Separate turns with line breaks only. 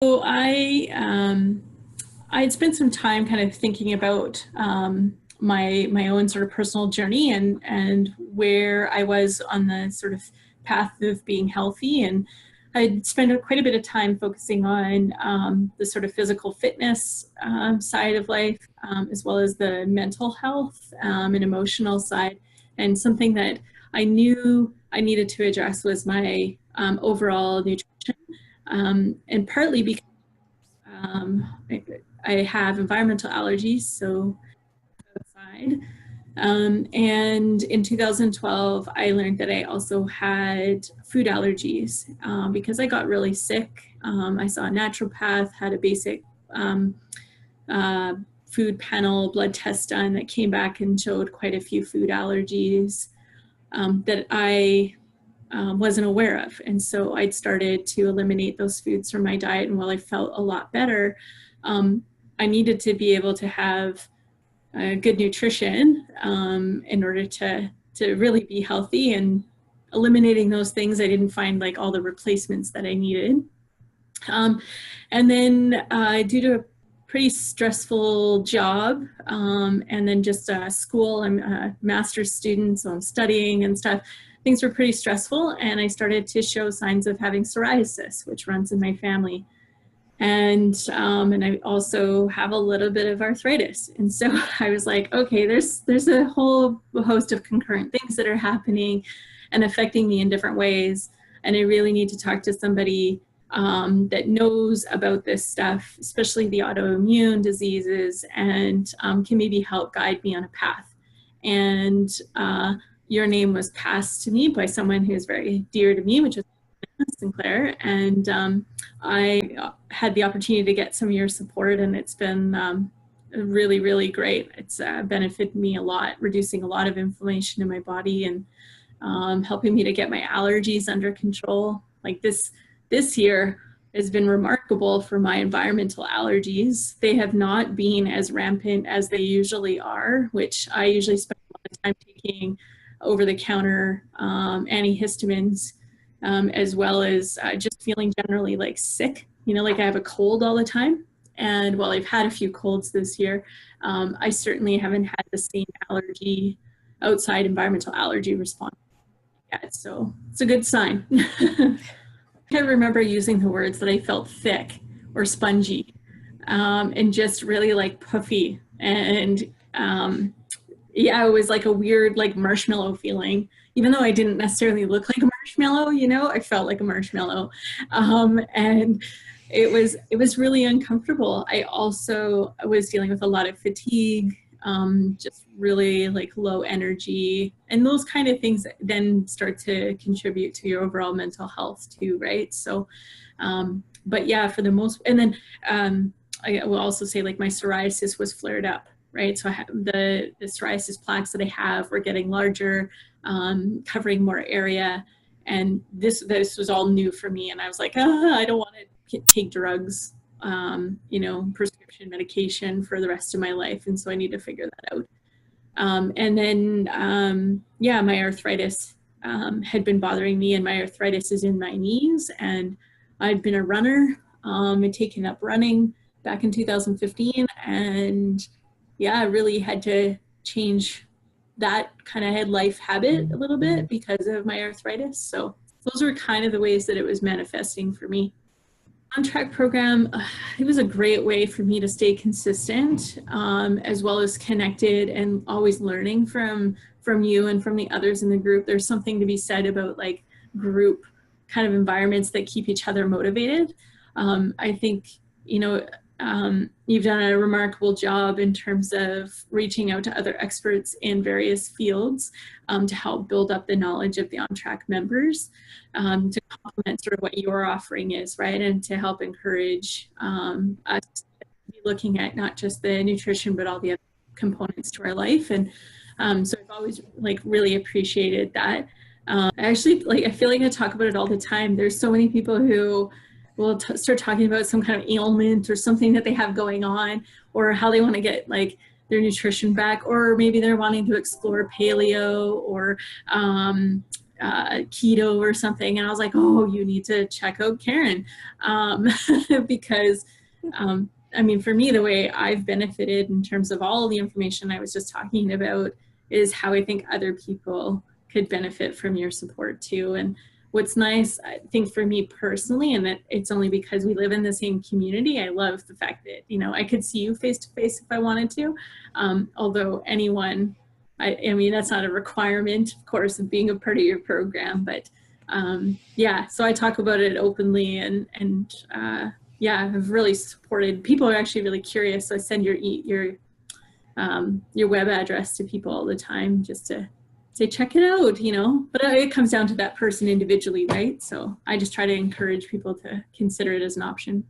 So I'd spent some time kind of thinking about my own sort of personal journey and where I was on the sort of path of being healthy, and I'd spent quite a bit of time focusing on the sort of physical fitness side of life, as well as the mental health and emotional side. And something that I knew I needed to address was my overall nutrition, and partly because I have environmental allergies, so outside. And in 2012, I learned that I also had food allergies because I got really sick. I saw a naturopath, had a basic uh, food panel blood test done that came back and showed quite a few food allergies that I wasn't aware of. And so I'd started to eliminate those foods from my diet. And while I felt a lot better, I needed to be able to have good nutrition in order to really be healthy, and eliminating those things, I didn't find like all the replacements that I needed. And then due to a pretty stressful job, and then just school, I'm a master's student, so I'm studying and stuff. Things were pretty stressful, and I started to show signs of having psoriasis, which runs in my family. And I also have a little bit of arthritis. And so I was like, okay, there's a whole host of concurrent things that are happening and affecting me in different ways. And I really need to talk to somebody that knows about this stuff, especially the autoimmune diseases, and can maybe help guide me on a path. And your name was passed to me by someone who's very dear to me, which is Sinclair, and I had the opportunity to get some of your support, and it's been really, really great. It's benefited me a lot, reducing a lot of inflammation in my body, and helping me to get my allergies under control. Like this year has been remarkable for my environmental allergies. They have not been as rampant as they usually are, which I usually spend a lot of time taking over-the-counter antihistamines, as well as just feeling generally like sick, like I have a cold all the time. And while I've had a few colds this year, I certainly haven't had the same outside environmental allergy response yet. So it's a good sign. I can't remember using the words that I felt thick or spongy, and just really like puffy. And yeah, it was like a weird like marshmallow feeling. Even though I didn't necessarily look like a marshmallow, I felt like a marshmallow. And it was really uncomfortable. I also was dealing with a lot of fatigue, just really like low energy, and those kind of things then start to contribute to your overall mental health too, right? So, but yeah, for the most, and then I will also say like my psoriasis was flared up, right? So the psoriasis plaques that I have were getting larger, covering more area. And this was all new for me. And I was like, I don't want to take drugs, prescription medication for the rest of my life. And so I need to figure that out. And then, yeah, my arthritis had been bothering me, and my arthritis is in my knees. And I'd been a runner, and taken up running back in 2015. And yeah, I really had to change that kind of life habit a little bit because of my arthritis. So those were kind of the ways that it was manifesting for me. OnTrack program, it was a great way for me to stay consistent, as well as connected and always learning from you and from the others in the group. There's something to be said about like group kind of environments that keep each other motivated. I think, you've done a remarkable job in terms of reaching out to other experts in various fields to help build up the knowledge of the OnTrack members, to complement sort of what your offering is, right? And to help encourage us to be looking at not just the nutrition, but all the other components to our life. And so I've always like really appreciated that. Actually, like I feel like I talk about it all the time. There's so many people who will start talking about some kind of ailment or something that they have going on, or how they want to get like their nutrition back, or maybe they're wanting to explore paleo, or keto or something. And I was like, oh, you need to check out Karen. Because, I mean, for me, the way I've benefited in terms of all the information I was just talking about is how I think other people could benefit from your support too. And what's nice, I think for me personally, and that it's only because we live in the same community, I love the fact that, you know, I could see you face to face if I wanted to. Although anyone, I mean, that's not a requirement, of course, of being a part of your program, but yeah, so I talk about it openly and yeah, I've really supported, people are actually really curious. So I send your web address to people all the time just to say, check it out, you know, but it comes down to that person individually, right? So I just try to encourage people to consider it as an option.